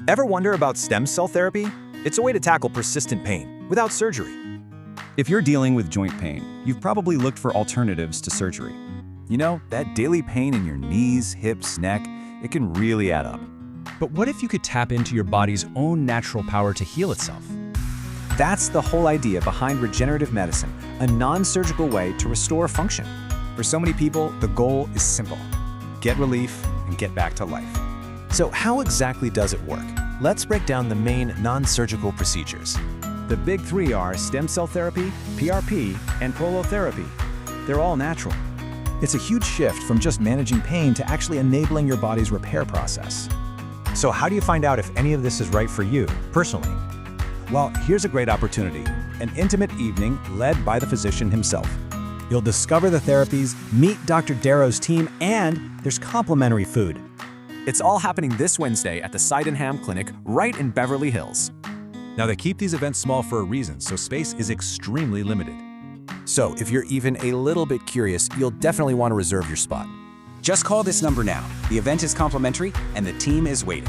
Ever wonder about stem cell therapy? It's a way to tackle persistent pain without surgery. If you're dealing with joint pain, you've probably looked for alternatives to surgery. You know, that daily pain in your knees, hips, neck, it can really add up. But what if you could tap into your body's own natural power to heal itself? That's the whole idea behind regenerative medicine, a non-surgical way to restore function. For so many people, the goal is simple: get relief and get back to life. So how exactly does it work? Let's break down the main non-surgical procedures. The big three are stem cell therapy, PRP, and prolotherapy. They're all natural. It's a huge shift from just managing pain to actually enabling your body's repair process. So how do you find out if any of this is right for you, personally? Well, here's a great opportunity: an intimate evening led by the physician himself. You'll discover the therapies, meet Dr. Darrow's team, and there's complimentary food. It's all happening this Wednesday at the Sydenham Clinic right in Beverly Hills. Now, they keep these events small for a reason, so space is extremely limited. So if you're even a little bit curious, you'll definitely want to reserve your spot. Just call this number now. The event is complimentary and the team is waiting.